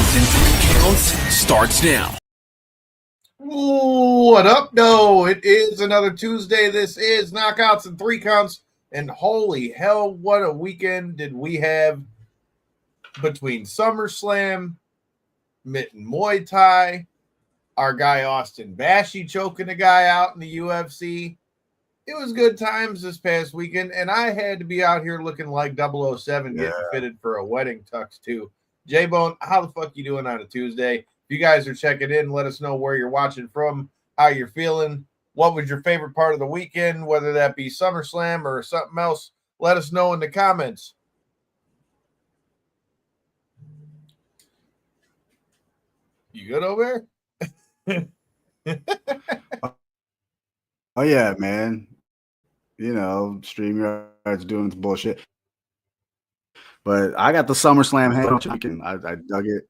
Knockouts in 3 Counts starts now. What up, no? It is another Tuesday. This is Knockouts in 3 Counts. And holy hell, what a weekend did we have between SummerSlam, Mitten Muay Thai, our guy Austin Bashi choking a guy out in the UFC. It was good times this past weekend, and I had to be out here looking like 007 getting fitted for a wedding tux too. J-Bone, how the fuck you doing on a Tuesday? If you guys are checking in, let us know where you're watching from, how you're feeling, what was your favorite part of the weekend, whether that be SummerSlam or something else. Let us know in the comments. You good over there? Oh, yeah, man. You know, StreamYard's doing its bullshit. But I got the SummerSlam hand. I dug it.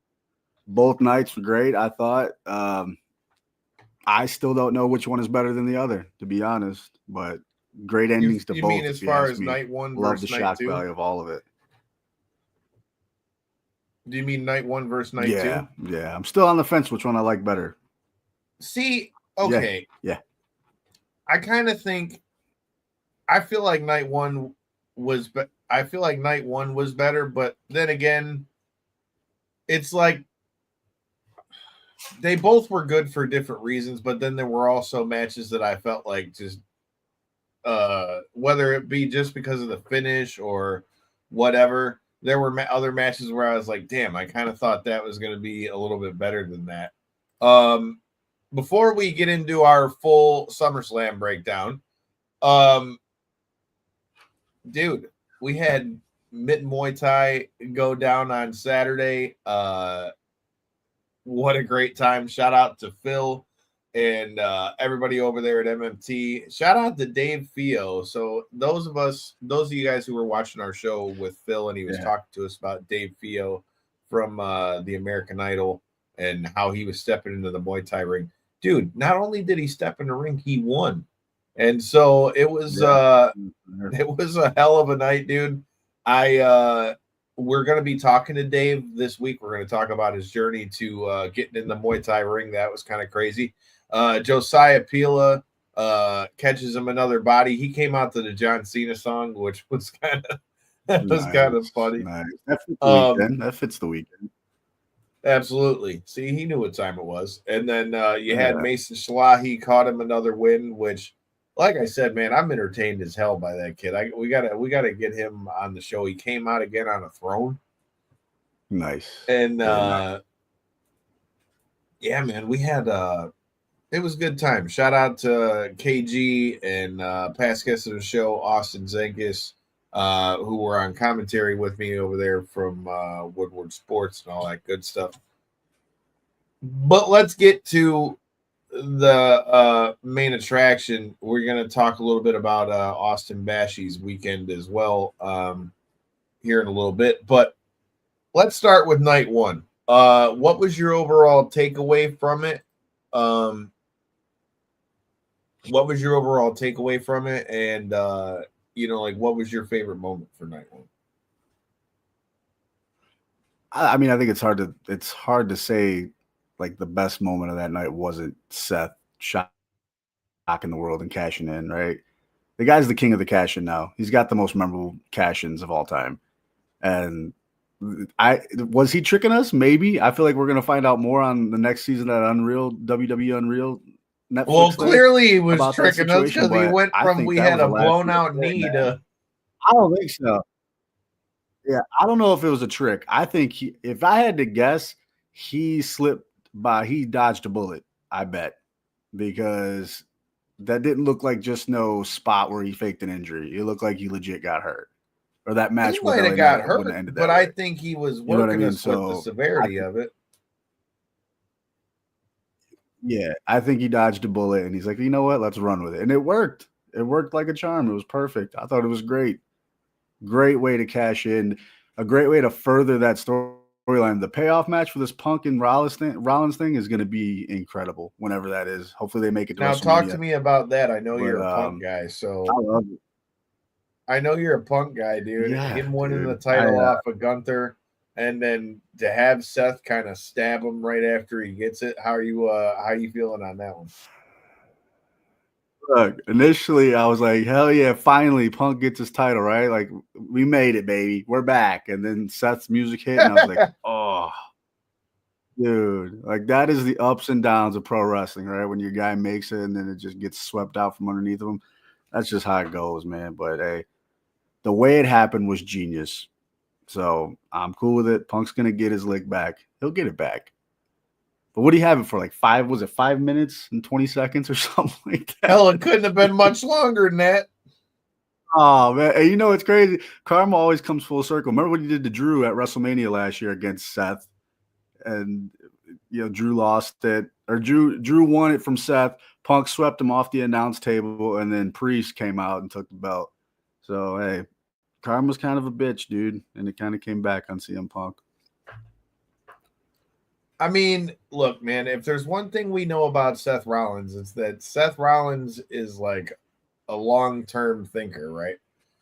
Both nights were great, I thought. I still don't know which one is better than the other, to be honest. But great endings to both. You mean as far as night one Love versus the night shock two? value of all of it. Do you mean night one versus night two? Yeah. I'm still on the fence which one I like better. See, okay. Yeah. I kind of think I feel like night one was better, but then again, it's like they both were good for different reasons, but then there were also matches that I felt like just whether it be just because of the finish or whatever, there were other matches where I was like, damn, I kind of thought that was going to be a little bit better than that. Before we get into our full SummerSlam breakdown, dude, we had Mitten Muay Thai go down on Saturday. What a great time. Shout out to Phil and everybody over there at MMT. Shout out to Dave Fio. So those of you guys who were watching our show with Phil, and he was talking to us about Dave Fio from the American Idol and how he was stepping into the Muay Thai ring. Dude, not only did he step in the ring, he won. And so it was it was a hell of a night, dude. We're going to be talking to Dave this week. We're going to talk about his journey to getting in the Muay Thai ring. That was kind of crazy. Josiah Pila catches him another body. He came out to the John Cena song, which was kind of funny. Nice. That fits the weekend. That fits the weekend. Absolutely. See, he knew what time it was. And then you had Mason Schlahe caught him another win, which, like I said, man, I'm entertained as hell by that kid. We gotta get him on the show. He came out again on a throne. Nice. And yeah, man, we had it was a good time. Shout out to KG and past guests of the show, Austin Zenkis, who were on commentary with me over there from Woodward Sports and all that good stuff. But let's get to the main attraction. We're going to talk a little bit about Austin Bashi's weekend as well here in a little bit. But let's start with night one. What was your overall takeaway from it? What was your overall takeaway from it? And, what was your favorite moment for night one? I mean, I think it's hard to say like the best moment of that night wasn't Seth shocking the world and cashing in, right? The guy's the king of the cash-in now. He's got the most memorable cash-ins of all time. And was he tricking us? Maybe. I feel like we're going to find out more on the next season at WWE Unreal Netflix. Well, clearly he was tricking us because he went from we had a blown out knee to. I don't think so. Yeah, I don't know if it was a trick. I think if I had to guess, he dodged a bullet, I bet, because that didn't look like just no spot where he faked an injury. It looked like he legit got hurt, or that match he might have got hurt. But I think he was working us with the severity of it. Yeah, I think he dodged a bullet, and he's like, you know what? Let's run with it, and it worked. It worked like a charm. It was perfect. I thought it was great. Great way to cash in. A great way to further that storyline. The payoff match for this Punk and Rollins thing is going to be incredible whenever that is. Hopefully they make it to now. Talk to me about that. I know you're a Punk guy, so I love it. I know you're a Punk guy, dude. Yeah, him winning the title off of Gunther and then to have Seth kind of stab him right after he gets it. How are you feeling on that one? Look, initially I was like, hell yeah, finally Punk gets his title, right? Like, we made it, baby. We're back. And then Seth's music hit, and I was like, oh, dude. Like, that is the ups and downs of pro wrestling, right? When your guy makes it and then it just gets swept out from underneath him. That's just how it goes, man. But hey, the way it happened was genius. So I'm cool with it. Punk's gonna get his lick back. He'll get it back. But what do you have it for? Like 5 minutes and 20 seconds or something like that? Hell, it couldn't have been much longer than that. Oh man, and you know it's crazy. Karma always comes full circle. Remember what he did to Drew at WrestleMania last year against Seth, and Drew lost it, or Drew won it from Seth. Punk swept him off the announce table, and then Priest came out and took the belt. So hey, Karma's kind of a bitch, dude, and it kind of came back on CM Punk. I mean, look, man, if there's one thing we know about Seth Rollins, it's that Seth Rollins is like a long-term thinker, right?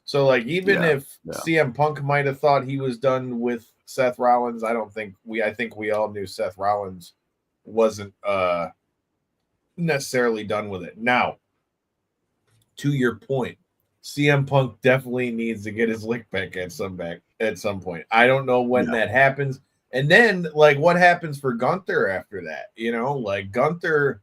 So, like, even if CM Punk might have thought he was done with Seth Rollins, I think we all knew Seth Rollins wasn't necessarily done with it. Now, to your point, CM Punk definitely needs to get his lick back at some point. I don't know when that happens. And then, like, what happens for Gunther after that? Like Gunther.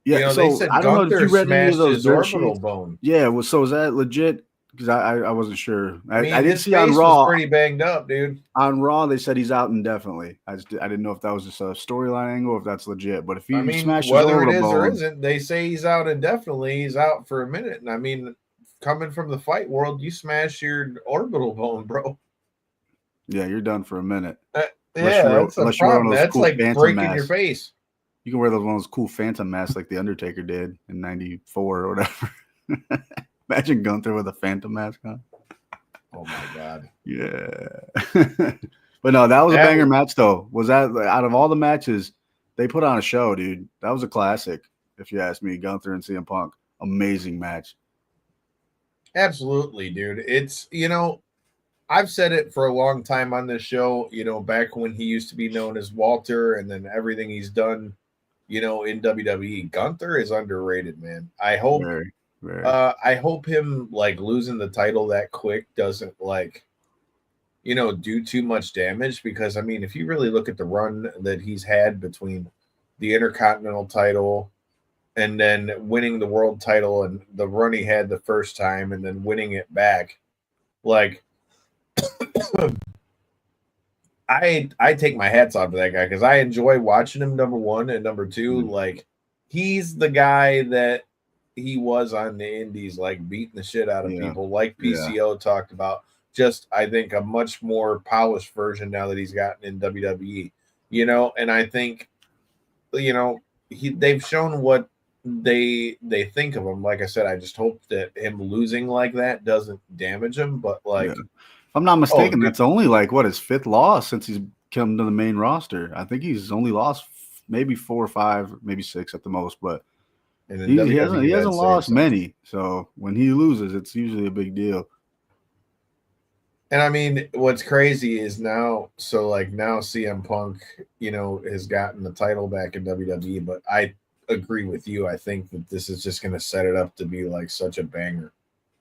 Yeah, so they said I don't know. Did you read any of those his dirt orbital sheets? bone. Yeah, well, so is that legit? Because I wasn't sure. I did see his on Raw. Was pretty banged up, dude. On Raw, they said he's out indefinitely. I didn't know if that was just a storyline angle or if that's legit. But if he smashes whether it is bone, or isn't, they say he's out indefinitely. He's out for a minute, and I mean, coming from the fight world, you smash your orbital bone, bro. Yeah, you're done for a minute. That's a problem. That's cool like breaking your face. You can wear one of those cool Phantom masks like the Undertaker did in '94 or whatever. Imagine Gunther with a Phantom mask on. Oh my god. Yeah. But no, that was a banger match though. Was that out of all the matches, they put on a show, dude. That was a classic, if you ask me. Gunther and CM Punk. Amazing match. Absolutely, dude. It's I've said it for a long time on this show, back when he used to be known as Walter and then everything he's done, in WWE. Gunther is underrated, man. I hope I hope him like losing the title that quick doesn't do too much damage, because I mean, if you really look at the run that he's had between the Intercontinental title and then winning the world title and the run he had the first time and then winning it back, like I take my hats off to that guy because I enjoy watching him, number one, and number two, like he's the guy that he was on the indies, like beating the shit out of people, like PCO talked about. Just I think a much more polished version now that he's gotten in WWE, and I think they've shown what they think of him. Like I said, I just hope that him losing like that doesn't damage him, but if I'm not mistaken, that's only like his fifth loss since he's come to the main roster. I think he's only lost maybe 4 or 5, maybe 6 at the most, but he hasn't lost many. So when he loses, it's usually a big deal. And I mean, what's crazy is now CM Punk, has gotten the title back in WWE, but I agree with you. I think that this is just going to set it up to be like such a banger,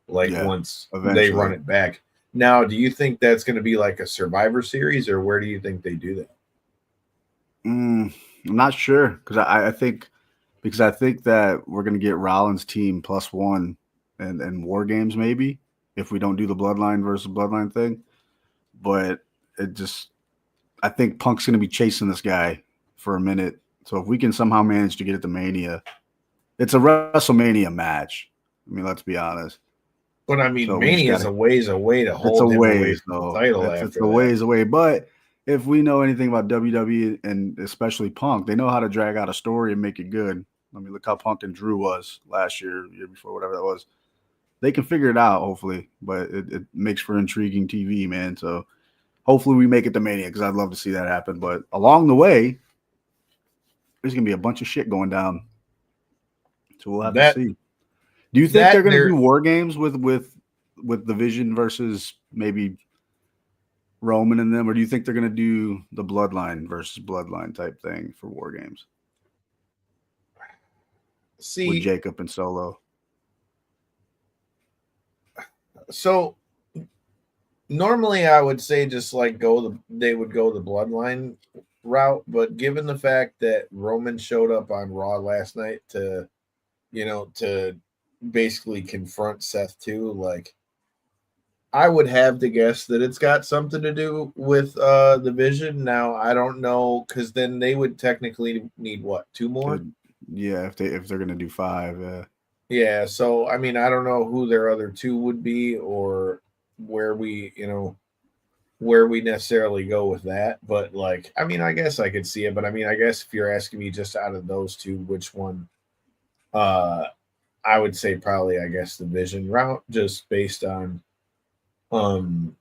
once eventually they run it back. Now, do you think that's going to be like a Survivor Series, or where do you think they do that? I'm not sure, because I think that we're going to get Rollins' team +1 and War Games maybe if we don't do the Bloodline versus Bloodline thing. But I think Punk's going to be chasing this guy for a minute. So if we can somehow manage to get it to Mania, it's a WrestleMania match. I mean, let's be honest. But I mean, Mania is a ways away to hold him away from the title after that. It's a ways away. But if we know anything about WWE and especially Punk, they know how to drag out a story and make it good. I mean, look how Punk and Drew was last year before, whatever that was. They can figure it out, hopefully. But it makes for intriguing TV, man. So hopefully we make it to Mania, because I'd love to see that happen. But along the way, there's going to be a bunch of shit going down. So we'll have to see. Do you think they're going to do War Games with the Vision versus maybe Roman and them, or do you think they're going to do the bloodline versus bloodline type thing for War Games with See, Jacob and Solo? so normally I would say just like they would go the bloodline route, but given the fact that Roman showed up on Raw last night to basically confront Seth too, like I would have to guess that it's got something to do with the Vision. Now I don't know, because then they would technically need what, 2 more? Yeah, if they're gonna do 5, yeah. Yeah, so I mean I don't know who their other 2 would be, or where we necessarily go with that. But like, I mean, I guess I could see it, but I mean, I guess if you're asking me just out of those 2, which one, I would say probably, I guess, the Vision route, just based on the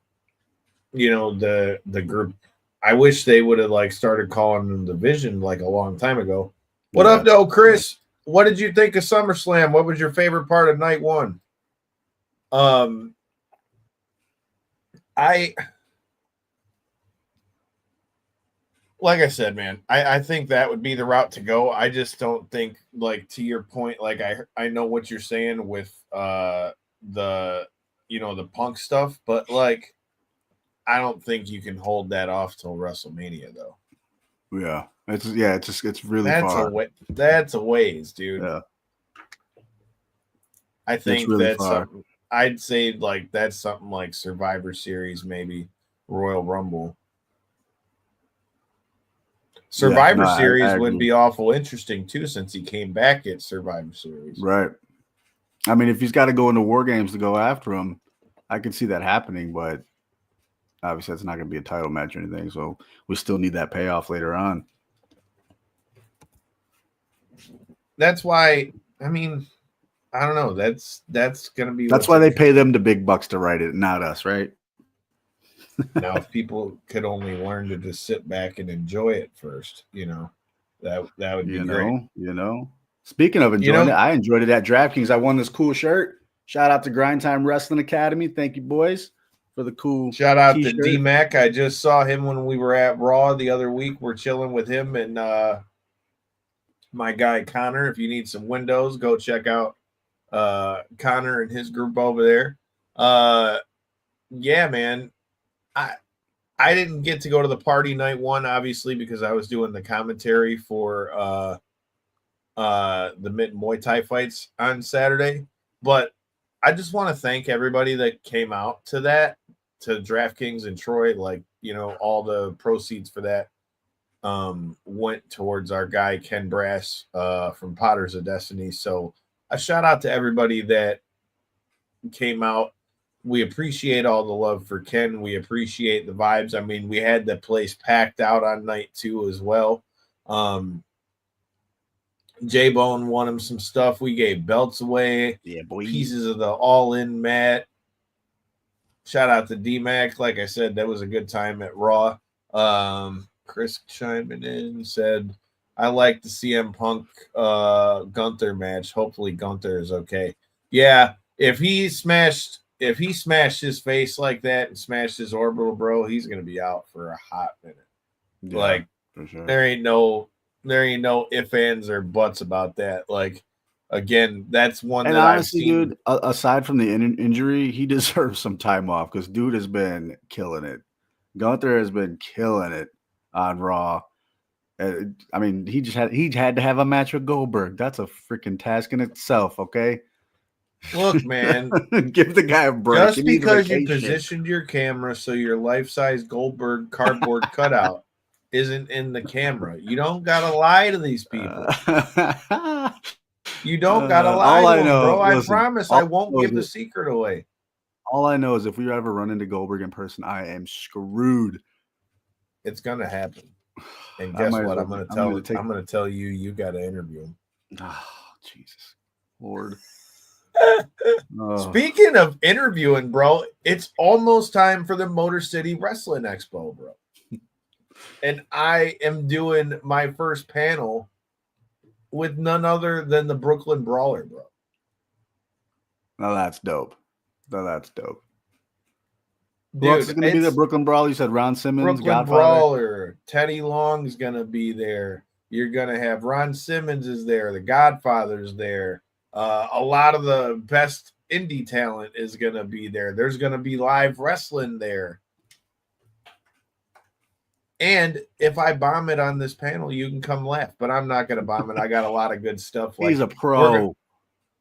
group. I wish they would have like started calling them the Vision like a long time ago. What up, though, Chris? What did you think of SummerSlam? What was your favorite part of night 1? Like I said, man, I think that would be the route to go. I just don't think, like, to your point, like I know what you're saying with the the Punk stuff, but like I don't think you can hold that off till WrestleMania though. Yeah. It's really far. That's a ways, dude. Yeah. I think really that's far. something I'd say, like that's something like Survivor Series, maybe Royal Rumble. Survivor Series I would be awful interesting too, since he came back at Survivor Series. Right. I mean, if he's got to go into War Games to go after him, I could see that happening, but obviously that's not going to be a title match or anything. So we still need that payoff later on. That's why, I mean, I don't know. That's going to be. That's why they pay them the big bucks to write it, not us, right? Now, if people could only learn to just sit back and enjoy it first, that would be great. Speaking of enjoying it, I enjoyed it at DraftKings. I won this cool shirt. Shout out to Grind Time Wrestling Academy. Thank you, boys, for the cool shout out t-shirt. to D-Mac. I just saw him when we were at Raw the other week. We're chilling with him and my guy Connor. If you need some windows, go check out Connor and his group over there. Yeah, man. I didn't get to go to the party night 1, obviously, because I was doing the commentary for the Mitten Muay Thai fights on Saturday. But I just want to thank everybody that came out to that, to DraftKings in Troy. Like, all the proceeds for that went towards our guy Ken Brass from Potters of Destiny. So a shout out to everybody that came out. We appreciate all the love for Ken. We appreciate the vibes. I mean, we had the place packed out on night 2 as well. J-Bone won him some stuff. We gave belts away. Yeah, boy. Pieces of the all-in mat. Shout out to D-Mac. Like I said, that was a good time at Raw. Chris chiming in said, I like the CM Punk Gunther match. Hopefully Gunther is okay. Yeah, if he smashed his face like that and smashed his orbital, bro, he's gonna be out for a hot minute. Yeah, like, for sure. There ain't no ifs, ands, or buts about that. Like, again, that's one and that honestly, I've seen. Dude, aside from the injury, he deserves some time off because dude has been killing it. Gunther has been killing it on Raw. I mean, he had to have a match with Goldberg. That's a freaking task in itself, okay? Look, man, give the guy a break. Just because you positioned your camera so your life-size Goldberg cardboard cutout isn't in the camera, you don't gotta lie to these people. You don't gotta lie to them, bro. I promise I won't give the secret away. All I know is if we ever run into Goldberg in person, I am screwed. It's gonna happen. And guess what? I'm gonna tell you, you gotta interview him. Oh, Jesus Lord. Speaking of interviewing, bro, it's almost time for the Motor City Wrestling Expo, bro. And I am doing my first panel with none other than the Brooklyn Brawler, bro. Now that's dope. Who else is Dude, going to be there? Brooklyn Brawl. You said Ron Simmons, Brooklyn Godfather. Brawler, Teddy Long's gonna be there. You're gonna have Ron Simmons is there. The Godfather's there. A lot of the best indie talent is gonna be there. There's gonna be live wrestling there. And if I bomb it on this panel, you can come laugh. But I'm not gonna bomb it. I got a lot of good stuff. He's a pro.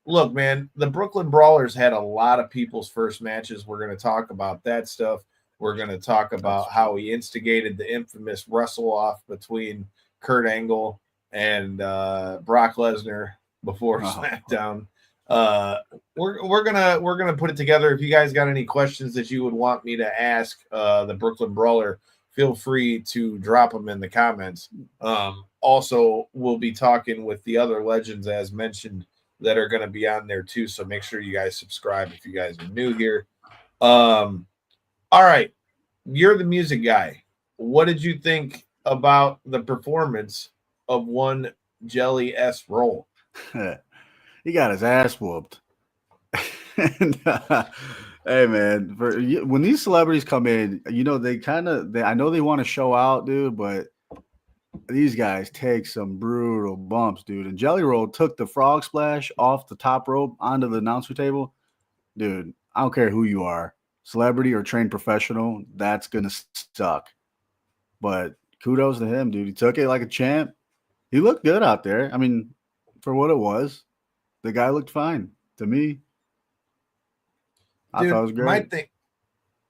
Look, man, the Brooklyn Brawlers had a lot of people's first matches. We're gonna talk about that stuff. We're going to talk about how he instigated the infamous wrestle off between Kurt Angle and Brock Lesnar before SmackDown. We're gonna put it together. If you guys got any questions that you would want me to ask the Brooklyn Brawler, feel free to drop them in the comments. Also, we'll be talking with the other legends as mentioned that are going to be on there too. So make sure you guys subscribe if you guys are new here. All right, you're the music guy. What did you think about the performance of one Jelly S. Roll? He got his ass whooped. And, hey, man, when these celebrities come in, you know, I know they want to show out, dude, but these guys take some brutal bumps, dude. And Jelly Roll took the frog splash off the top rope onto the announcer table. Dude, I don't care who you are. Celebrity or trained professional, that's going to suck. But kudos to him, dude. He took it like a champ. He looked good out there. I mean, for what it was, the guy looked fine to me. I thought it was great.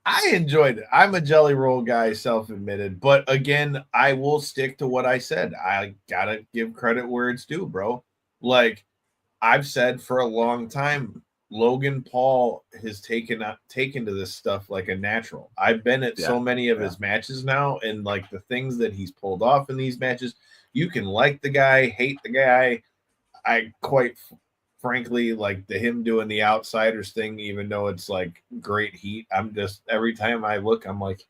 I enjoyed it. I'm a Jelly Roll guy, self-admitted. But again, I will stick to what I said. I got to give credit where it's due, bro. Like I've said for a long time, Logan Paul has taken to this stuff like a natural. I've been at so many of his matches now, and like the things that he's pulled off in these matches, you can like the guy, hate the guy. I quite frankly like him doing the outsiders thing, even though it's like great heat. I'm just every time I look, I'm like,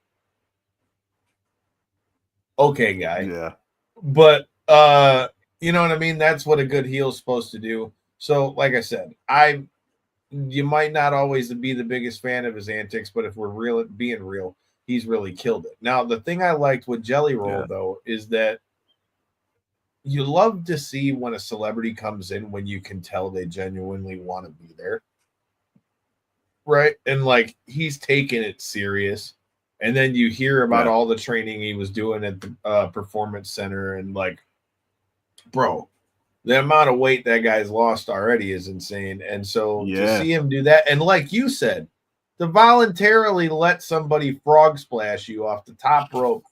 okay, guy. Yeah. But you know what I mean? That's what a good heel's supposed to do. So, like I said, you might not always be the biggest fan of his antics, but if we're being real, he's really killed it. Now, the thing I liked with Jelly Roll, though, is that you love to see when a celebrity comes in when you can tell they genuinely want to be there. Right? And, like, he's taking it serious. And then you hear about all the training he was doing at the Performance Center. And, like, bro, the amount of weight that guy's lost already is insane. And so to see him do that, and like you said, to voluntarily let somebody frog splash you off the top rope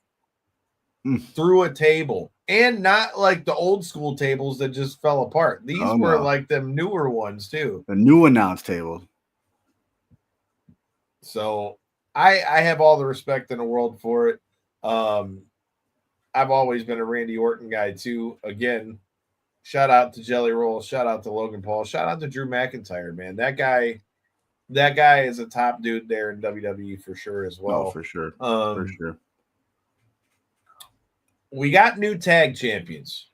through a table, and not like the old school tables that just fell apart. These were like them newer ones too. The new announce table. So I have all the respect in the world for it. I've always been a Randy Orton guy too. Again, shout out to Jelly Roll. Shout out to Logan Paul. Shout out to Drew McIntyre, man. That guy is a top dude there in WWE for sure as well. Oh, for sure. For sure. We got new tag champions.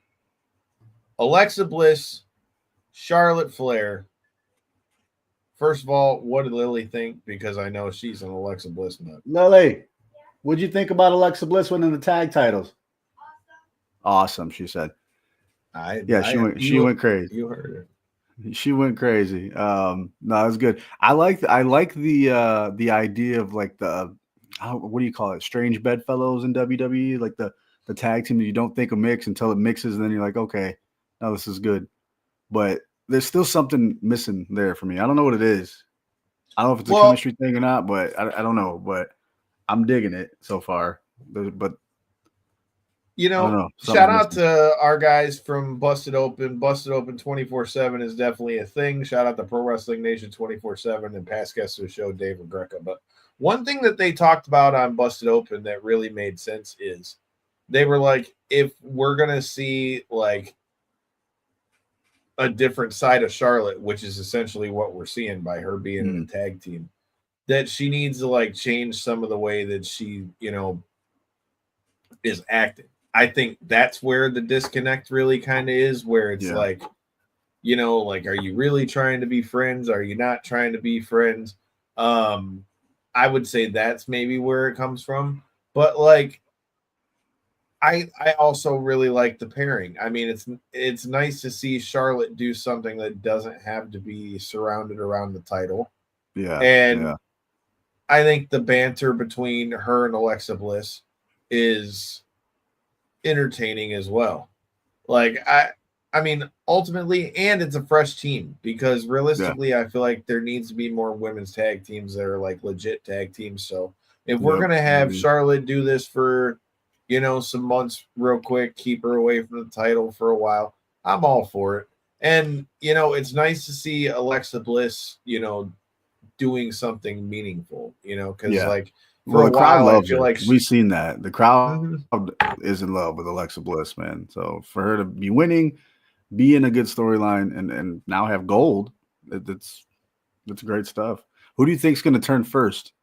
Alexa Bliss, Charlotte Flair. First of all, what did Lily think? Because I know she's an Alexa Bliss nut. Lily, what'd you think about Alexa Bliss winning the tag titles? Awesome, she said. She went crazy. You heard her. She went crazy. No, it was good. I like the idea of like what do you call it? Strange bedfellows in WWE, like the tag team that you don't think will mix until it mixes, and then you're like, okay, now this is good. But there's still something missing there for me. I don't know what it is. I don't know if it's a chemistry thing or not, but I don't know. But I'm digging it so far. But you know, shout out to our guys from Busted Open. Busted Open 24/7 is definitely a thing. Shout out to Pro Wrestling Nation 24/7 and past guests of the show, Dave and Greca. But one thing that they talked about on Busted Open that really made sense is they were like, if we're going to see like a different side of Charlotte, which is essentially what we're seeing by her being in a tag team, that she needs to like change some of the way that she, is acting. I think that's where the disconnect really kind of is, where it's like, like, are you really trying to be friends? Are you not trying to be friends? I I would say that's maybe where it comes from. But like, I also really like the pairing. I mean, it's nice to see Charlotte do something that doesn't have to be surrounded around the title. Yeah. And I think the banter between her and Alexa Bliss is entertaining as well. Like I mean, ultimately, and it's a fresh team because realistically, I feel like there needs to be more women's tag teams that are like legit tag teams. So if we're gonna have Charlotte do this for, some months real quick, keep her away from the title for a while, I'm all for it. And it's nice to see Alexa Bliss, doing something meaningful, because like for a while, I feel like we've seen that the crowd is in love with Alexa Bliss, man. So for her to be winning, be in a good storyline, and now have gold, that's great stuff. Who do you think's going to turn first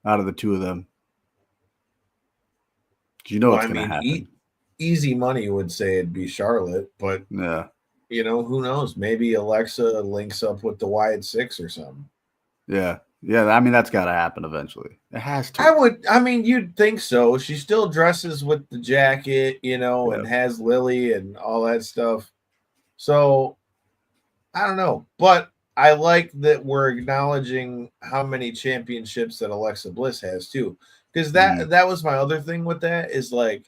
out of the two of them? It's going to happen. Easy money would say it'd be Charlotte, but yeah. Who knows? Maybe Alexa links up with the Wyatt Six or something. Yeah. Yeah. I mean, that's got to happen eventually. It has to. You'd think so. She still dresses with the jacket, and has Lily and all that stuff. So I don't know. But I like that we're acknowledging how many championships that Alexa Bliss has too. Because that was my other thing with that is like,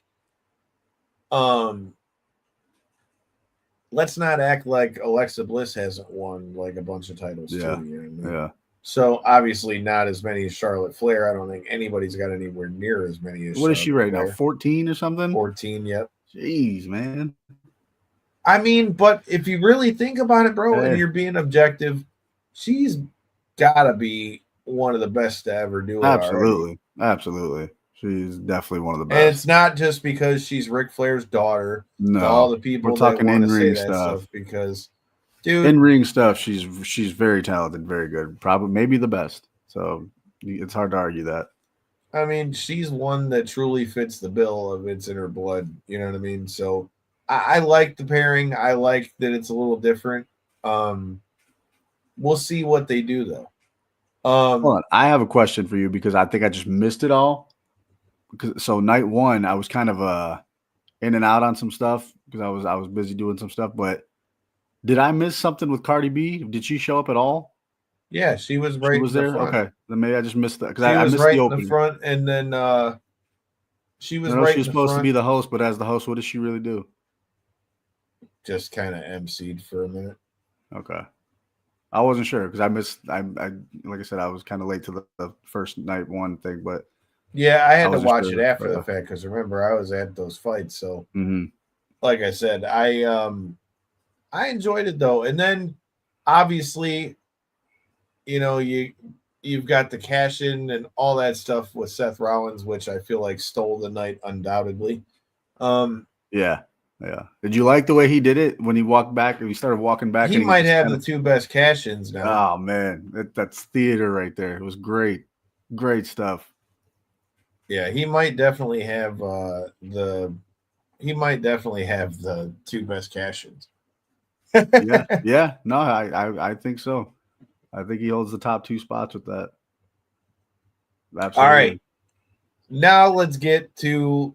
let's not act like Alexa Bliss hasn't won like a bunch of titles too. You know what I mean? Yeah. So obviously not as many as Charlotte Flair. I don't think anybody's got anywhere near as many as. What is she right now? 14 or something? 14. Yep. Jeez, man. I mean, but if you really think about it, bro, and you're being objective, she's gotta be one of the best to ever do it. Absolutely. She's definitely one of the best. And it's not just because she's Ric Flair's daughter. No, all the people we're talking that want to say that stuff because, dude, in ring stuff, she's very talented, very good, probably maybe the best. So it's hard to argue that. I mean, she's one that truly fits the bill of it's in her blood. You know what I mean? So I like the pairing. I like that it's a little different. We'll see what they do though. Hold on, I have a question for you because I think I just missed it all. So night one, I was kind of in and out on some stuff because I was busy doing some stuff. But did I miss something with Cardi B? Did she show up at all? Yeah, she was right. She was there. Okay, then maybe I just missed that because I missed right the opening. in the front, and then she was right. She was supposed to be the host, but as the host, what does she really do? Just kind of emceed for a minute. Okay. I wasn't sure because I missed. I like I said, I was kind of late to the first night one thing, but yeah, I had to watch it after the fact because remember I was at those fights. So, like I said, I enjoyed it though, and then obviously, you've got the cash in and all that stuff with Seth Rollins, which I feel like stole the night undoubtedly. Yeah. Did you like the way he did it when he walked back? He started walking back. He might have the two best cash-ins now. Oh man, that's theater right there. It was great stuff. Yeah, he might definitely have the two best cash-ins. yeah. No, I think so. I think he holds the top two spots with that. Absolutely. All right, now let's get to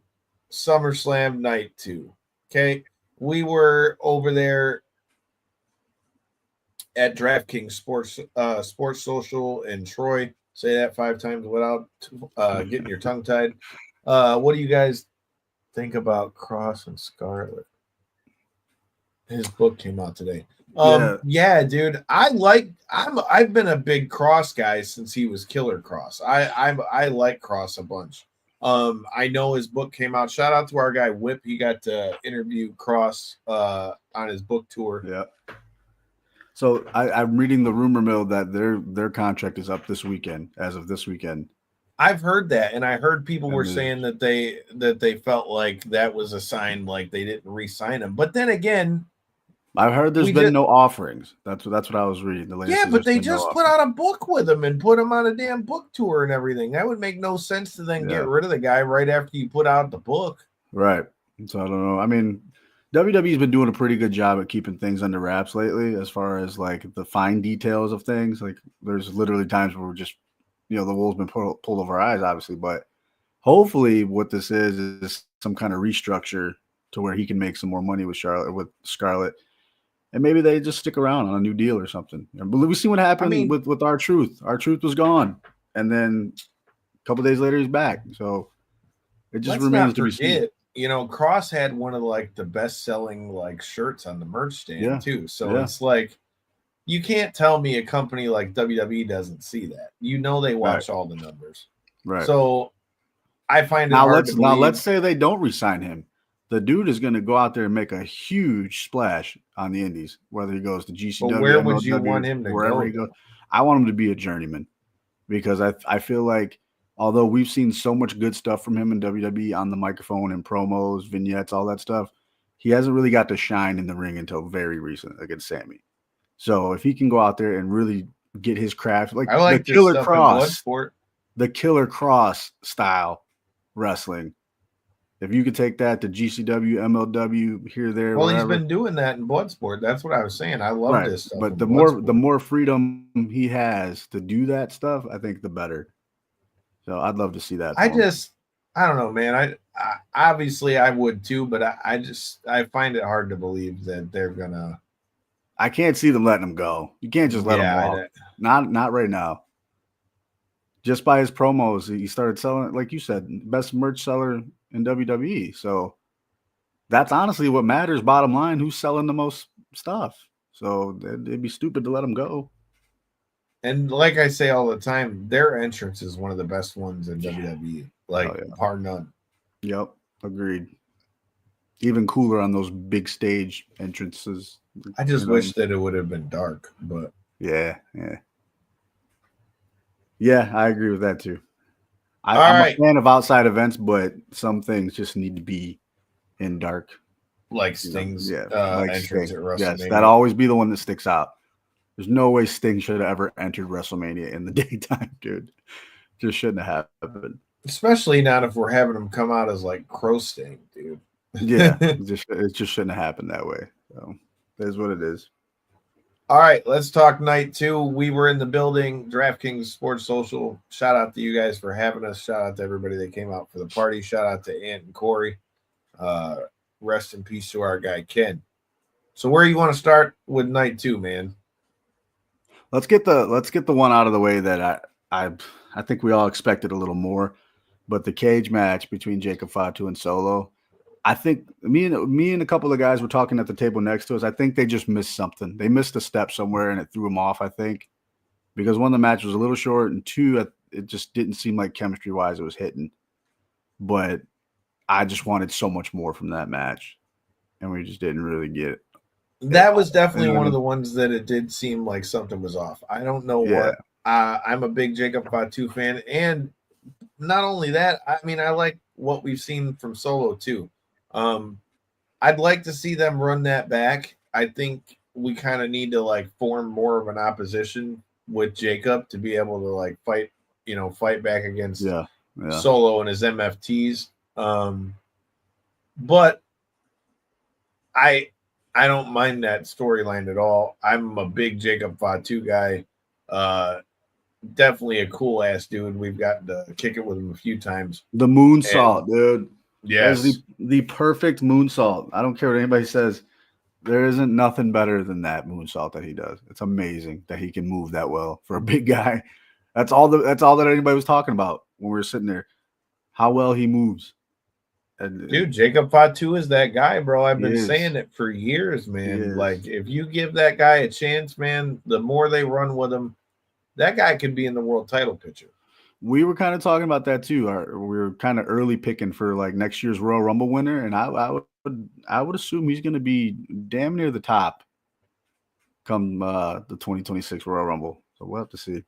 SummerSlam Night 2. Okay, we were over there at DraftKings Sports Social in Troy. Say that 5 times without getting your tongue tied. What do you guys think about Cross and Scarlett? His book came out today. Yeah, dude. I've been a big Cross guy since he was Killer Cross. I like Cross a bunch. I know his book came out. Shout out to our guy Whip. He got to interview Cross on his book tour. Yeah. So I'm reading the rumor mill that their contract is up this weekend, as of this weekend. I've heard that, and I heard people were saying that they felt like that was a sign, like they didn't re-sign him. But then again, I've heard there's been no offerings. That's what I was reading. Yeah, but they just put out a book with him and put him on a damn book tour and everything. That would make no sense to then get rid of the guy right after you put out the book. Right. So I don't know. I mean, WWE's been doing a pretty good job at keeping things under wraps lately, as far as like the fine details of things. Like there's literally times where we're just the wool's been pulled over our eyes, obviously. But hopefully, what this is some kind of restructure to where he can make some more money with Scarlett, and maybe they just stick around on a new deal or something. But we see what happened with R-Truth. R-Truth was gone, and then a couple days later he's back. So it just remains to be seen. Cross had one of the best selling shirts on the merch stand too. So it's like, you can't tell me a company like WWE doesn't see that. They watch all the numbers. Right. So I find it hard to believe. Now let's say they don't re-sign him. The dude is going to go out there and make a huge splash on the indies, whether he goes to GCW. But where would you want him to wherever he goes? I want him to be a journeyman, because I feel like, although we've seen so much good stuff from him in WWE on the microphone and promos, vignettes, all that stuff, he hasn't really got to shine in the ring until very recent against Sammy. So if he can go out there and really get his craft, like the Killer Cross style wrestling, if you could take that to GCW, MLW, here, there, well, wherever. He's been doing that in Bloodsport. That's what I was saying. I love this stuff. But the more freedom he has to do that stuff, I think the better. So I'd love to see that. I don't know, man. I obviously I would too, but I find it hard to believe that they're gonna. I can't see them letting him go. You can't just let him walk. Not right now. Just by his promos, he started selling, like you said, best merch seller in WWE. So that's honestly what matters. Bottom line, who's selling the most stuff? So it'd be stupid to let him go. And like I say all the time, their entrance is one of the best ones in WWE. Bar none. Yep, agreed. Even cooler on those big stage entrances. I just wish that it would have been dark, but yeah, I agree with that too. I'm a fan of outside events, but some things just need to be in dark. Like Sting's entrance Sting. at WrestleMania. Yes, that'll always be the one that sticks out. There's no way Sting should have ever entered WrestleMania in the daytime, dude. Just shouldn't have happened. Especially not if we're having him come out as Crow Sting, dude. Yeah, it just shouldn't have happened that way. So it is what it is. All right, let's talk night 2. We were in the building, DraftKings Sports Social. Shout out to you guys for having us. Shout out to everybody that came out for the party. Shout out to Ant and Corey. Rest in peace to our guy Ken. So where you want to start with night 2, man? Let's get the one out of the way that I think we all expected a little more, but the cage match between Jacob Fatu and Solo. I think me and a couple of guys were talking at the table next to us. I think they just missed something. They missed a step somewhere, and it threw them off, I think, because one, the match was a little short, and two, it just didn't seem like chemistry-wise it was hitting. But I just wanted so much more from that match, and we just didn't really get it. That was definitely one of the ones that it did seem like something was off. I don't know what. I'm a big Jacob Fatu fan, and not only that, I mean, I like what we've seen from Solo too. I'd like to see them run that back. I think we kind of need to form more of an opposition with Jacob to be able to fight back against Solo and his MFTs. But I don't mind that storyline at all. I'm a big Jacob Fatu guy. Definitely a cool ass dude. We've gotten to kick it with him a few times. The moonsault, dude. Yes. That's the perfect moonsault. I don't care what anybody says. There isn't nothing better than that moonsault that he does. It's amazing that he can move that well for a big guy. That's all that anybody was talking about when we were sitting there. How well he moves. Dude, Jacob Fatu is that guy, bro. I've been saying it for years, man. If you give that guy a chance, man, the more they run with him, that guy could be in the world title picture. We were kind of talking about that too. We were kind of early picking for next year's Royal Rumble winner, and I would assume he's going to be damn near the top come the 2026 Royal Rumble. So we'll have to see.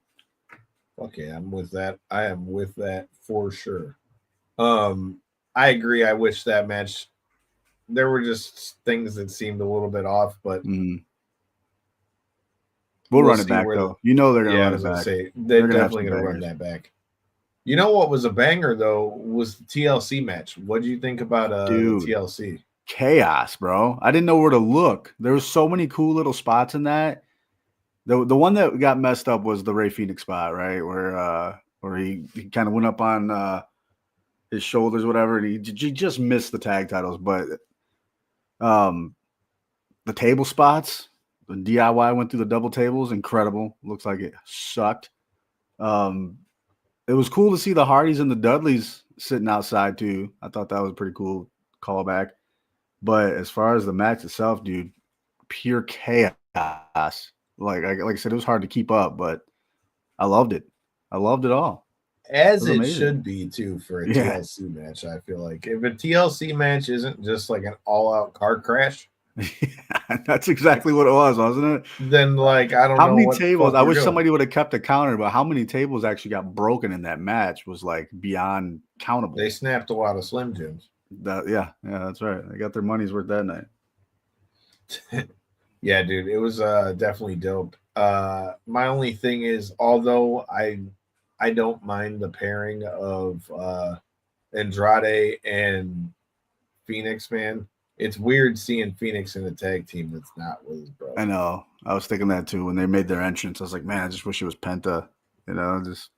Okay, I'm with that. I am with that for sure. I agree. I wish that match. There were just things that seemed a little bit off, but we'll run it back though. They're going to run it back. They're definitely going to run that back. You know what was a banger though was the TLC match. What do you think about TLC? Chaos, bro. I didn't know where to look. There was so many cool little spots in that. The one that got messed up was the Rey Fenix spot, right? Where or he kind of went up on his shoulders, whatever, and he just missed the tag titles. But the table spots, the DIY went through the double tables, incredible. Looks like it sucked. It was cool to see the Hardys and the Dudleys sitting outside too. I thought that was a pretty cool callback. But as far as the match itself, dude, pure chaos. Like I said, it was hard to keep up, but I loved it. I loved it all. As It it amazing. should be too for a Yeah. TLC match. I feel like if a TLC match isn't just like an all-out car crash, That's exactly what it was, wasn't it? then like I don't How know many what the tables? fuck I we're wish doing. somebody would have kept a counter, but how many tables actually got broken in that match was like beyond countable. They snapped a lot of Slim Jims. Yeah, that's right. They got their money's worth that night. Yeah, dude, it was definitely dope. My only thing is, although I don't mind the pairing of Andrade and Phoenix, man. It's weird seeing Phoenix in a tag team that's not with his brother. I know. I was thinking that too when they made their entrance. I was like, man, I just wish it was Penta. Just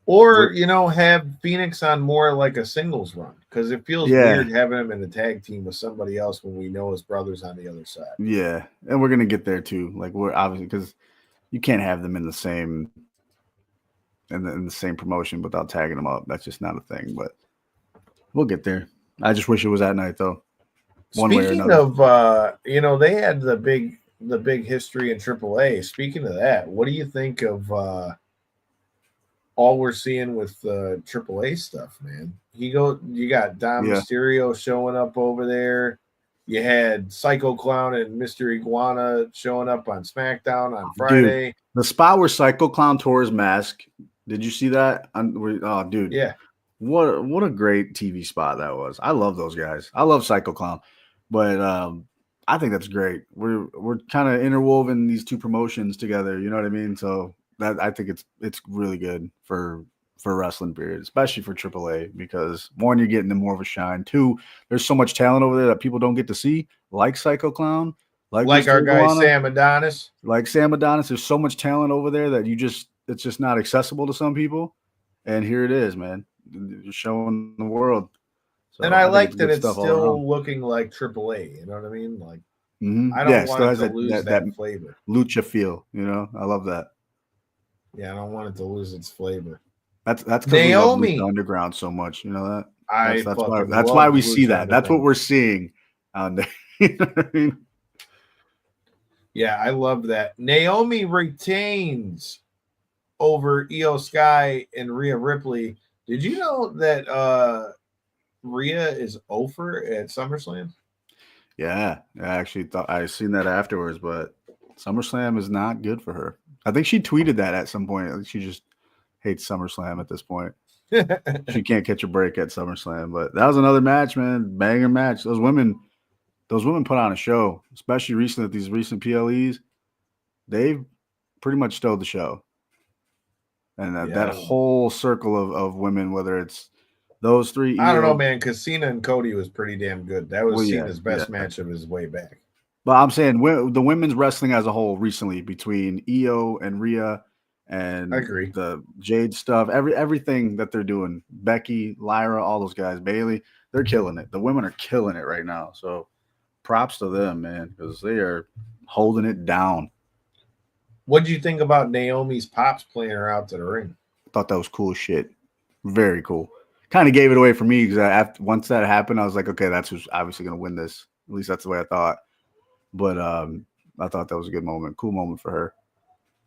Or, have Phoenix on more like a singles run because it feels weird having him in a tag team with somebody else when we know his brother's on the other side. Yeah, and we're gonna get there too. Like we're obviously because you can't have them in the same promotion without tagging them up. That's just not a thing. But we'll get there. I just wish it was that night though. Speaking of, they had the big history in AAA. Speaking of that, what do you think of all we're seeing with AAA stuff, man? You got Dom Mysterio showing up over there. You had Psycho Clown and Mr. Iguana showing up on SmackDown on Friday. Dude, the spot where Psycho Clown tore his mask. Did you see that? Oh, dude. Yeah. What a great TV spot that was. I love those guys. I love Psycho Clown. But I think that's great. We're kind of interwoven these two promotions together, you know what I mean? So that I think it's really good for wrestling period, especially for AAA, because one, you're getting more of a shine. Two, there's so much talent over there that people don't get to see, like Psycho Clown, like our guy Iguana, Sam Adonis. Like Sam Adonis. There's so much talent over there that it's just not accessible to some people. And here it is, man. You're showing the world. So and I like that it's still looking like AAA. You know what I mean? Like, I don't want it to lose that flavor. Lucha feel, I love that. Yeah, I don't want it to lose its flavor. That's because we love Lucha Underground so much. You know that? That's why we see that. That's what we're seeing out there. You know what I mean? Yeah, I love that. Naomi retains over Io Sky and Rhea Ripley. Did you know that Rhea is over at SummerSlam? Yeah, I actually thought I seen that afterwards, but SummerSlam is not good for her. I think she tweeted that at some point. She just hates SummerSlam at this point. She can't catch a break at SummerSlam. But that was another match, man. Banger match. Those women put on a show, especially recently at these recent PLEs. They've pretty much stole the show. And that whole circle of women, whether it's those three. I don't know, man, because Cena and Cody was pretty damn good. That was Cena's best match of his way back. But I'm saying the women's wrestling as a whole recently between Io and Rhea and the Jade stuff, everything that they're doing, Becky, Lyra, all those guys, Bailey, they're killing it. The women are killing it right now. So props to them, man, because they are holding it down. What did you think about Naomi's pops playing her out to the ring? I thought that was cool shit. Very cool. Kind of gave it away for me because once that happened, I was like, okay, that's who's obviously going to win this. At least that's the way I thought. But I thought that was a good moment. Cool moment for her.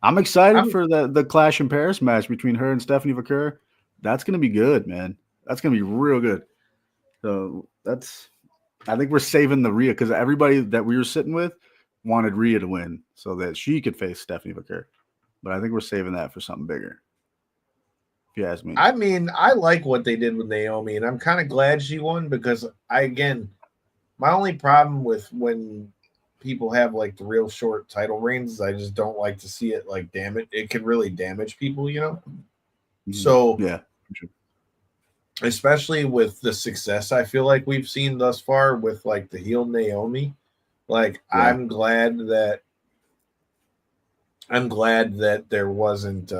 I'm excited for the Clash in Paris match between her and Stephanie Vaquer. That's going to be good, man. That's going to be real good. So I think we're saving the Rhea because everybody that we were sitting with wanted Rhea to win so that she could face Stephanie Vaquer. But I think we're saving that for something bigger. If you ask me. I mean, I like what they did with Naomi, and I'm kind of glad she won because my only problem with when people have like the real short title reigns, I just don't like to see it like damage. It can really damage people, So yeah, especially with the success I feel like we've seen thus far with like the heel Naomi, like I'm glad that there wasn't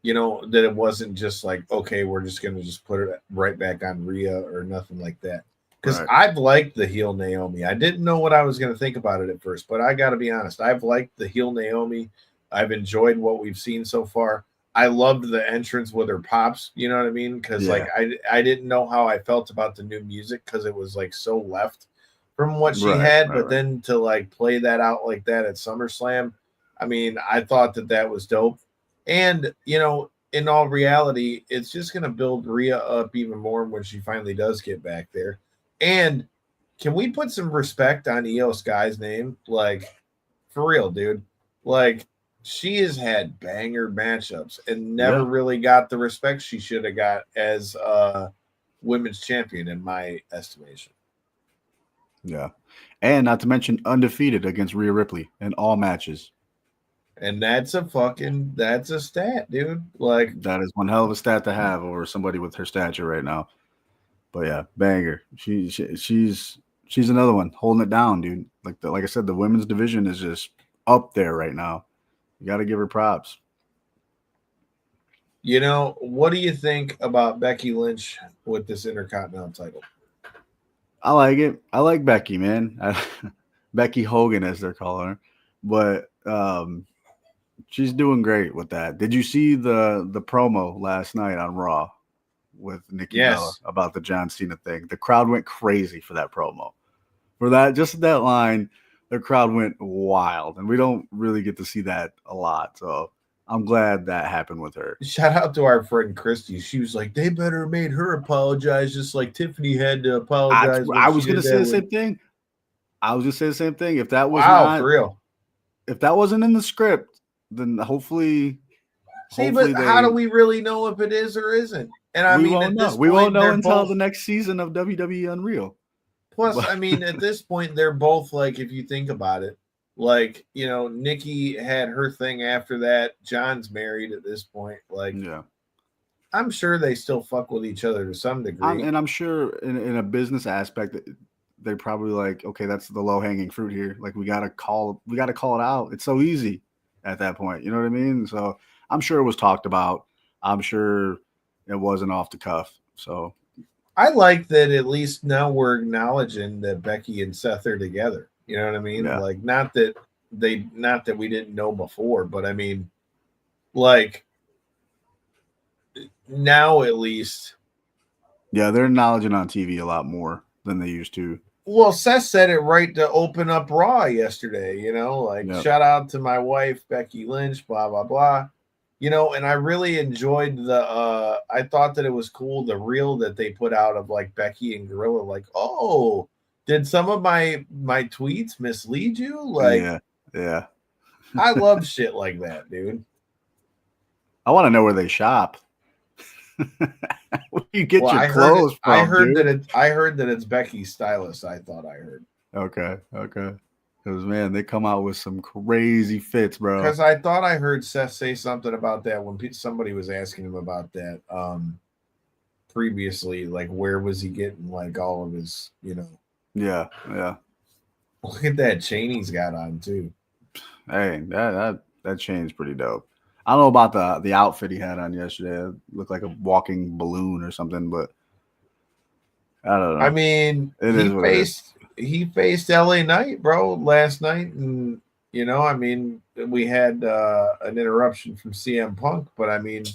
that it wasn't just like, okay, we're just gonna just put it right back on Rhea or nothing like that. Because Right. I've liked the heel Naomi. I didn't know what I was gonna think about it at first, but I got to be honest, I've liked the heel Naomi. I've enjoyed what we've seen so far. I loved the entrance with her pops. You know what I mean? Because like Yeah. I didn't know how I felt about the new music because it was like so left from what she Right. had, Right. but Right. then to like play that out like that at SummerSlam, I mean, I thought that was dope. And in all reality, it's just going to build Rhea up even more when she finally does get back there. And can we put some respect on Io Sky's name? Like, for real, dude. Like, she has had banger matchups and never Yeah. really got the respect she should have got as women's champion, in my estimation. Yeah. And not to mention undefeated against Rhea Ripley in all matches. And that's a stat, dude. Like, That is one hell of a stat to have over somebody with her stature right now. But yeah, banger. She's another one holding it down, dude. Like I said, the women's division is just up there right now. You got to give her props. what do you think about Becky Lynch with this Intercontinental title? I like it. I like Becky, man. Becky Hogan, as they're calling her. But she's doing great with that. Did you see the promo last night on Raw with Nikki Bella Yes. about the John Cena thing? The crowd went crazy for that promo. For that, just that line, the crowd went wild, and we don't really get to see that a lot. So I'm glad that happened with her. Shout out to our friend Christy. She was like, they better have made her apologize, just like Tiffany had to apologize when I she was gonna did say that the with. same thing. I was gonna say the same thing. If that was Wow, for not, real. if that wasn't in the script, then hopefully See, but how do they we really know if it is or isn't? And I we mean, won't at know. this We won't point, know they're until both. the next season of WWE Unreal. Plus, But I mean, at this point, they're both like, if you think about it, like Nikki had her thing after that. John's married at this point. Like, yeah. I'm sure they still fuck with each other to some degree. I'm sure in a business aspect, they're probably like, okay, that's the low hanging fruit here. Like we gotta call it out. It's so easy at that point. You know what I mean? So I'm sure it was talked about. I'm sure it wasn't off the cuff. So I like that at least now we're acknowledging that Becky and Seth are together. You know what I mean? yeah, Like, not that we didn't know before, but I mean, like, now at least. yeah, they're acknowledging on TV a lot more than they used to. Well, Seth said it right to open up Raw yesterday. Like, Yeah, shout out to my wife Becky Lynch, blah blah blah. And I really enjoyed I thought that it was cool the reel that they put out of like Becky and Gorilla, like, oh, did some of my tweets mislead you? Like, yeah, yeah. I love shit like that, dude. I want to know where they shop. Where you get Well, your I heard it. clothes from, dude? I heard that it's Becky's stylist. I thought I heard. Okay, okay. Because man, they come out with some crazy fits, bro. Because I thought I heard Seth say something about that when somebody was asking him about that previously. Like, where was he getting like all of his, Yeah, yeah. Look at that chain he's got on too. Hey, that chain's pretty dope. I don't know about the outfit he had on yesterday. It looked like a walking balloon or something, but I don't know. I mean, It is what it is. he faced LA Knight, bro, last night, and I mean, we had an interruption from CM Punk, but I mean,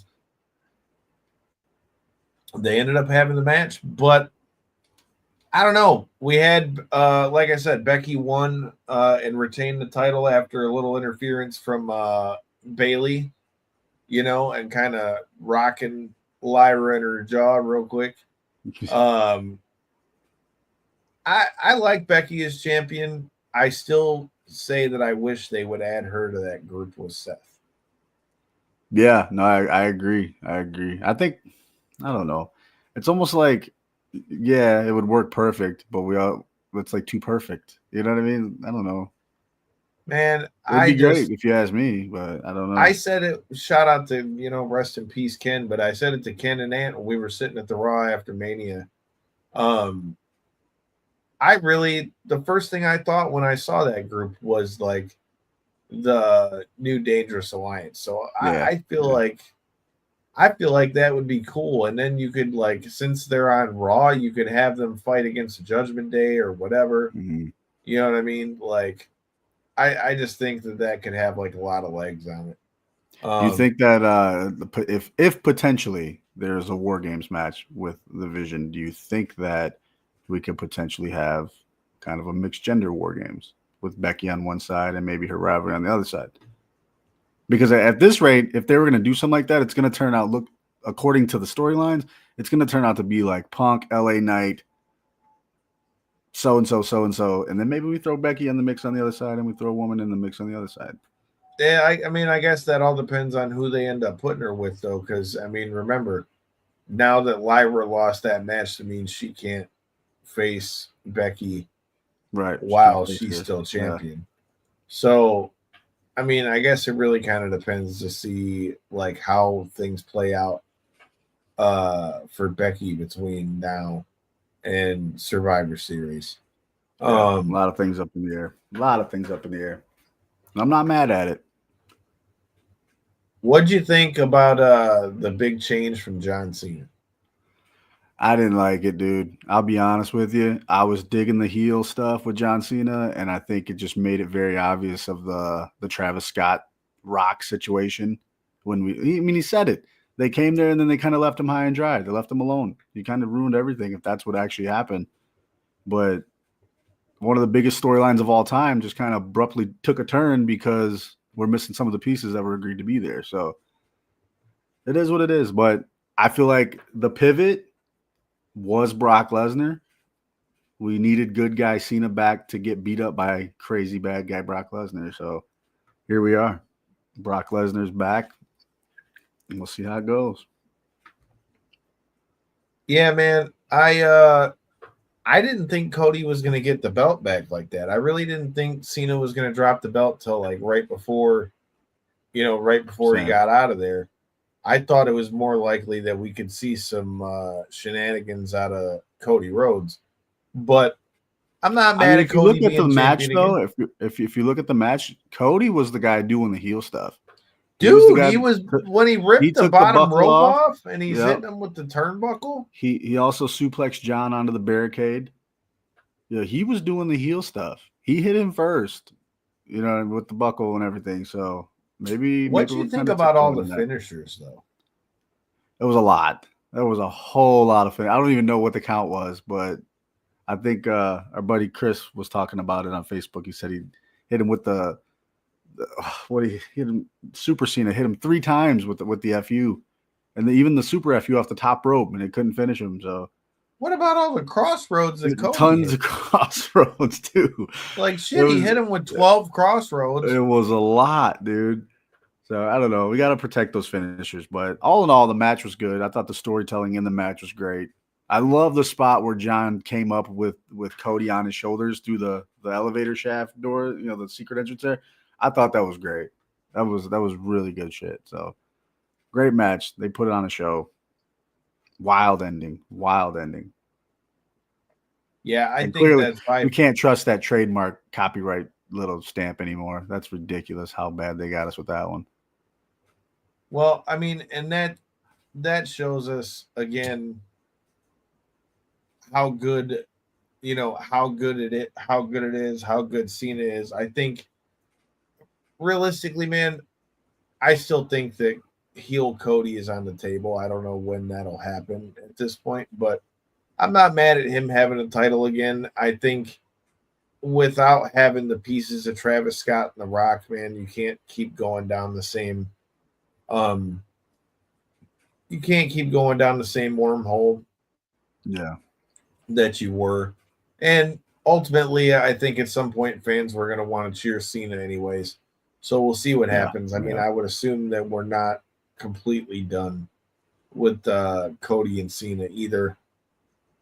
they ended up having the match, but I don't know. We had, like I said, Becky won and retained the title after a little interference from Bailey, and kind of rocking Lyra in her jaw real quick. I like Becky as champion. I still say that I wish they would add her to that group with Seth. Yeah, no, I agree. I agree. I think I don't know. It's almost like yeah, it would work perfect, but it's like too perfect. You know what I mean? I don't know. Man, It'd be great if you ask me, but I don't know. I said it. Shout out to rest in peace, Ken. But I said it to Ken and Ant when we were sitting at the Raw after Mania. The first thing I thought when I saw that group was like the New Dangerous Alliance. So Yeah, I feel yeah. like I feel like that would be cool. And then you could, like, since they're on Raw, you could have them fight against the Judgment Day or whatever. Mm-hmm. You know what I mean? Like, I just think that could have like a lot of legs on it. Do you think that if potentially there's a War Games match with the Vision, do you think that we could potentially have kind of a mixed gender War Games with Becky on one side and maybe her rival on the other side? Because at this rate, if they were going to do something like that, it's going to turn out, look, according to the storylines, it's going to turn out to be like Punk, LA Knight, so-and-so, so-and-so. And then maybe we throw Becky in the mix on the other side and we throw a woman in the mix on the other side. Yeah, I mean, I guess that all depends on who they end up putting her with, though. Because, I mean, remember, now that Lyra lost that match, it means she can't face Becky while she's still champion. Yeah. So, I mean, I guess it really kind of depends to see like how things play out for Becky between now and Survivor Series. A lot of things up in the air. I'm not mad at it. What'd you think about the big change from John Cena? I didn't like it, dude. I'll be honest with you. I was digging the heel stuff with John Cena, and I think it just made it very obvious of the Travis Scott Rock situation. He said it. They came there and then they kind of left him high and dry. They left him alone. He kind of ruined everything if that's what actually happened. But one of the biggest storylines of all time just kind of abruptly took a turn because we're missing some of the pieces that were agreed to be there. So it is what it is. But I feel like the pivot was Brock Lesnar. We needed good guy Cena back to get beat up by crazy bad guy Brock Lesnar. So here we are. Brock Lesnar's back. And we'll see how it goes. Yeah, man. I didn't think Cody was going to get the belt back like that. I really didn't think Cena was going to drop the belt till like right before he got out of there. I thought it was more likely that we could see some shenanigans out of Cody Rhodes, but I'm not mad at Cody. If you look at the match, though, if you look at the match, Cody was the guy doing the heel stuff. Dude, he was when he ripped the bottom rope off and he's hitting him with the turnbuckle. He also suplexed John onto the barricade. Yeah, he was doing the heel stuff. He hit him first, with the buckle and everything. So maybe. What do you think about all the finishers, though? It was a lot. There was a whole lot of finishers. I don't even know what the count was, but I think our buddy Chris was talking about it on Facebook. He said he hit him with he hit him. Super Cena hit him 3 times with the FU, and even the super FU off the top rope, and it couldn't finish him. So, what about all the crossroads that Cody tons of crossroads too? Like shit, he hit him with 12 crossroads. It was a lot, dude. So I don't know. We got to protect those finishers, but all in all, the match was good. I thought the storytelling in the match was great. I love the spot where John came up with Cody on his shoulders through the elevator shaft door, the secret entrance there. I thought that was great. That was really good shit. So great match. They put it on a show. Wild ending. Yeah, I think clearly, that's fine. We can't trust that trademark copyright little stamp anymore. That's ridiculous how bad they got us with that one. Well, I mean, and that shows us again how good it is, how good Cena is. I think realistically, man, I still think that heel Cody is on the table. I don't know when that'll happen at this point, but I'm not mad at him having a title again. I think without having the pieces of Travis Scott and The Rock, man, you can't keep going down the same wormhole. Yeah. That you were. And ultimately, I think at some point fans were going to want to cheer Cena anyways. So we'll see what happens. I mean, I would assume that we're not completely done with Cody and Cena either.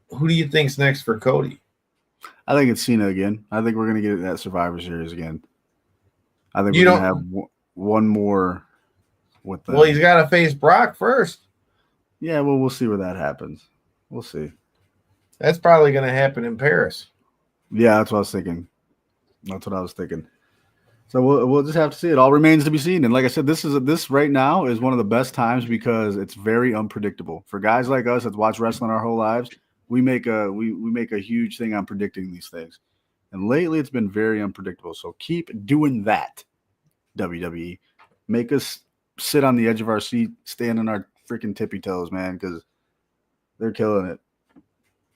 Who do you think's next for Cody? I think it's Cena again. I think we're going to get that Survivor Series again. I think we're going to have one more with them. Well, he's got to face Brock first. Yeah, well, we'll see where that happens. We'll see. That's probably going to happen in Paris. Yeah, that's what I was thinking. So we'll just have to see. It all remains to be seen. And like I said, this right now is one of the best times because it's very unpredictable for guys like us that watch wrestling our whole lives. We make a huge thing on predicting these things, and lately it's been very unpredictable. So keep doing that, WWE. Make us sit on the edge of our seat, stand on our freaking tippy toes, man, because they're killing it.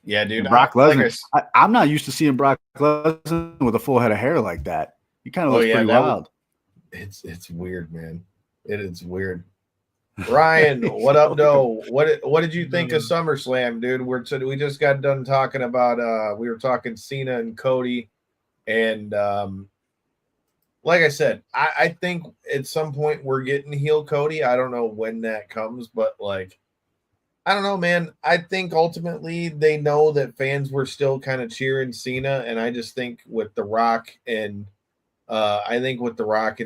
Yeah, dude. And Brock Lesnar. I'm not used to seeing Brock Lesnar with a full head of hair like that. He kind of looks pretty wild. It's weird, man. It is weird. Ryan, what up, though? What did you think of SummerSlam, dude? We just got done talking about we were talking Cena and Cody, and like I said, I think at some point we're getting heel Cody. I don't know when that comes, but like I don't know, man. I think ultimately they know that fans were still kind of cheering Cena, and I just think with The Rock and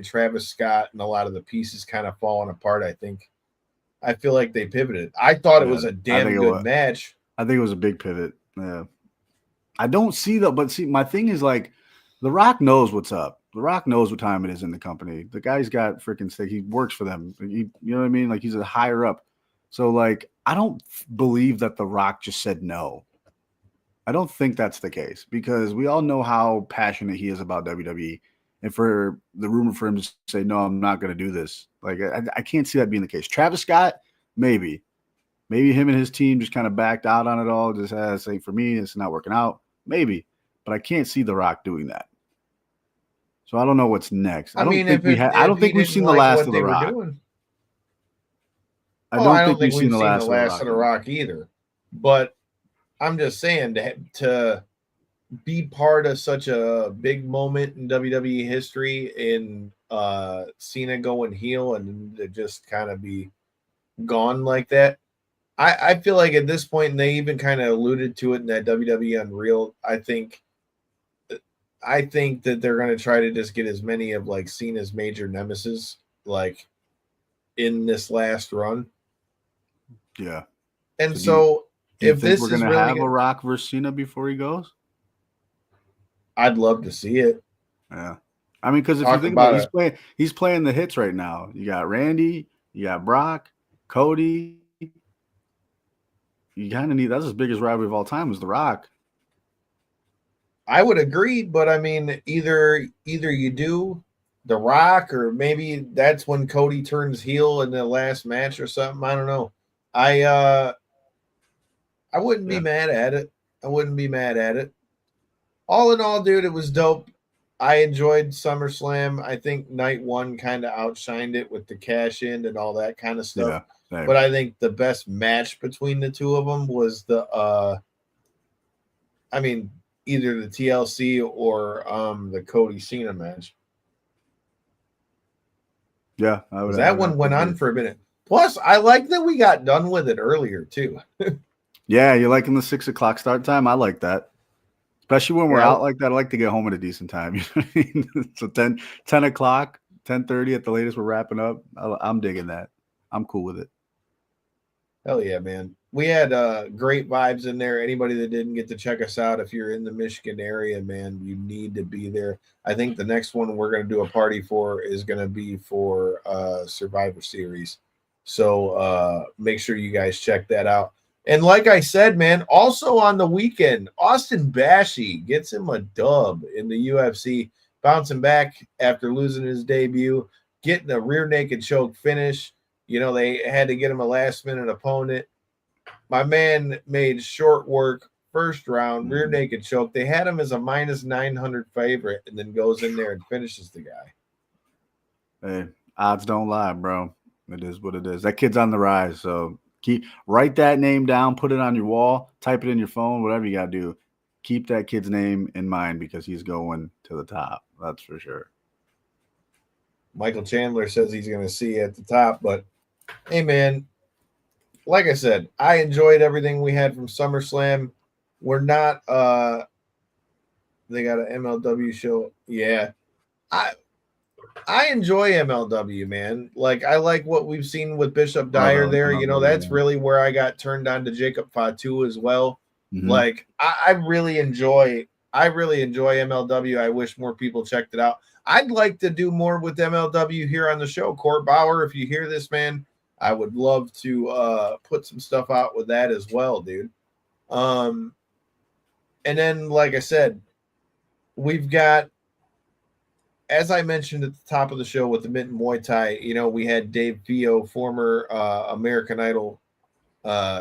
Travis Scott and a lot of the pieces kind of falling apart, I feel like they pivoted. I thought it was a damn good match. I think it was a big pivot. Yeah. I don't see that, but see, my thing is like The Rock knows what's up. The Rock knows what time it is in the company. The guy's got freaking stick. He works for them. You know what I mean? Like he's a higher up. So like I don't believe that The Rock just said no. I don't think that's the case because we all know how passionate he is about WWE. And for the rumor for him to say, no, I'm not going to do this. Like, I can't see that being the case. Travis Scott, maybe. Maybe him and his team just kind of backed out on it all. Just has saying, for me, it's not working out. Maybe. But I can't see The Rock doing that. So I don't know what's next. I don't think we've seen the last of The Rock. I don't think we've seen the last of The Rock either. But I'm just saying to be part of such a big moment in WWE history in Cena going heel and to just kind of be gone like that. I feel like at this point, and they even kind of alluded to it in that WWE Unreal, I think that they're going to try to just get as many of like Cena's major nemesis like in this last run. Yeah. And so if this we're going to have a Rock versus Cena before he goes, I'd love to see it. Yeah. I mean, because if you think about it, he's playing the hits right now. You got Randy, you got Brock, Cody. You kind of need that's as big as rivalry of all time as The Rock. I would agree, but I mean, either you do The Rock, or maybe that's when Cody turns heel in the last match or something. I don't know. I wouldn't be mad at it. All in all, dude, it was dope. I enjoyed SummerSlam. I think night one kind of outshined it with the cash in and all that kind of stuff. Yeah, but I think the best match between the two of them was either the TLC or the Cody Cena match. Yeah, that one went on for a minute. Plus, I like that we got done with it earlier too. Yeah, you liking the 6 o'clock start time? I like that. Especially when we're out like that, I like to get home at a decent time. You know what I mean? So 10 o'clock, 10:30 at the latest, we're wrapping up. I'm digging that. I'm cool with it. Hell yeah, man. We had great vibes in there. Anybody that didn't get to check us out, if you're in the Michigan area, man, you need to be there. I think the next one we're going to do a party for is going to be for Survivor Series. So make sure you guys check that out. And like I said, man, also on the weekend, Austin Bashi gets him a dub in the UFC, bouncing back after losing his debut, getting a rear naked choke finish. You know, they had to get him a last-minute opponent. My man made short work, first round, rear naked choke. They had him as a minus 900 favorite and then goes in there and finishes the guy. Hey, odds don't lie, bro. It is what it is. That kid's on the rise, so write that name down, put it on your wall, type it in your phone, whatever you got to do. Keep that kid's name in mind because he's going to the top. That's for sure. Michael Chandler says he's going to see you at the top, but hey, man, like I said, I enjoyed everything we had from SummerSlam. We're not they got an MLW show. Yeah. I enjoy MLW, man. Like, I like what we've seen with Bishop Dyer there. You know, that's really where I got turned on to Jacob Fatu as well. Mm-hmm. Like, I really enjoy I really enjoy MLW. I wish more people checked it out. I'd like to do more with MLW here on the show. Court Bauer, if you hear this, man, I would love to put some stuff out with that as well, dude. And then, like I said, we've got, as I mentioned at the top of the show with the Mitten Muay Thai, we had Dave Fio, former American Idol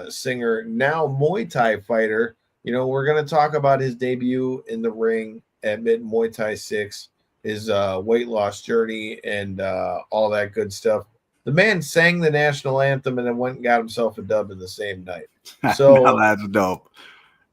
singer, now Muay Thai fighter. We're going to talk about his debut in the ring at Mitten Muay Thai 6, his weight loss journey, and all that good stuff. The man sang the national anthem and then went and got himself a dub in the same night. So now that's dope.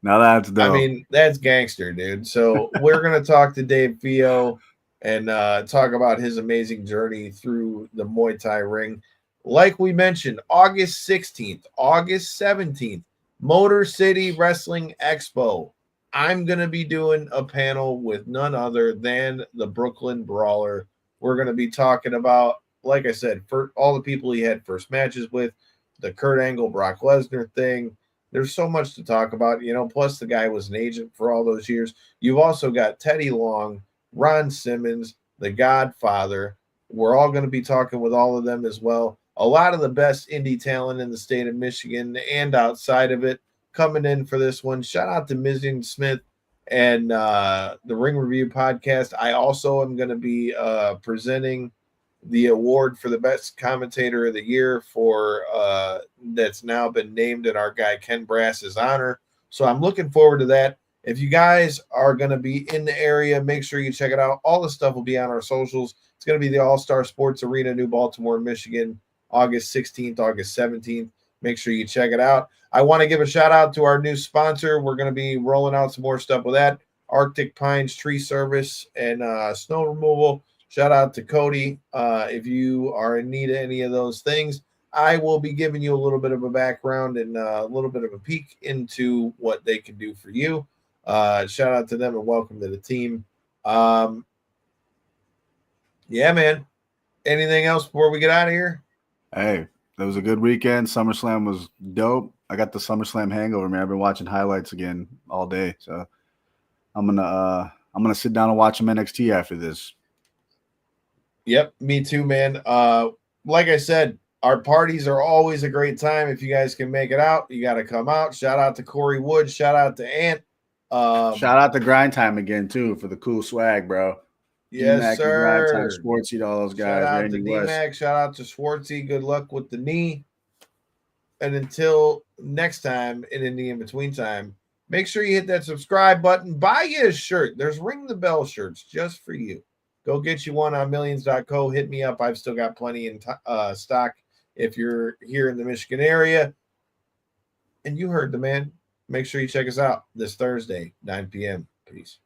I mean, that's gangster, dude. So we're going to talk to Dave Fio and talk about his amazing journey through the Muay Thai ring. Like we mentioned, August 16th, August 17th, Motor City Wrestling Expo. I'm going to be doing a panel with none other than the Brooklyn Brawler. We're going to be talking about, like I said, for all the people he had first matches with, the Kurt Angle, Brock Lesnar thing. There's so much to talk about, plus the guy was an agent for all those years. You've also got Teddy Long, Ron Simmons, the Godfather. We're all going to be talking with all of them as well. A lot of the best indie talent in the state of Michigan and outside of it coming in for this one. Shout out to Mizian Smith and the Ring Review podcast. I also am going to be presenting the award for the best commentator of the year for that's now been named in our guy Ken Brass's honor. So I'm looking forward to that. If you guys are going to be in the area, make sure you check it out. All the stuff will be on our socials. It's going to be the All-Star Sports Arena, New Baltimore, Michigan, August 16th, August 17th. Make sure you check it out. I want to give a shout out to our new sponsor. We're going to be rolling out some more stuff with that. Arctic Pines Tree Service and snow removal. Shout out to Cody. If you are in need of any of those things, I will be giving you a little bit of a background and a little bit of a peek into what they can do for you. Shout out to them and welcome to the team. Yeah, man. Anything else before we get out of here? Hey, it was a good weekend. SummerSlam was dope. I got the SummerSlam hangover, man. I've been watching highlights again all day, so I'm gonna sit down and watch some NXT after this. Yep, me too, man. Like I said, our parties are always a great time. If you guys can make it out, you got to come out. Shout out to Corey Wood. Shout out to Ant. Shout out to Grind Time again too for the cool swag, bro. Yes, D-Mac sir. Grind Time, Sportsy, all those guys. Shout out Randy to D-Mac. Shout out to Schwartzy. Good luck with the knee. And until next time, and in the in-between time, make sure you hit that subscribe button. Buy you a shirt. There's Ring the Bell shirts just for you. Go get you one on millions.co. Hit me up. I've still got plenty in stock if you're here in the Michigan area. And you heard the man. Make sure you check us out this Thursday, 9 p.m. Peace.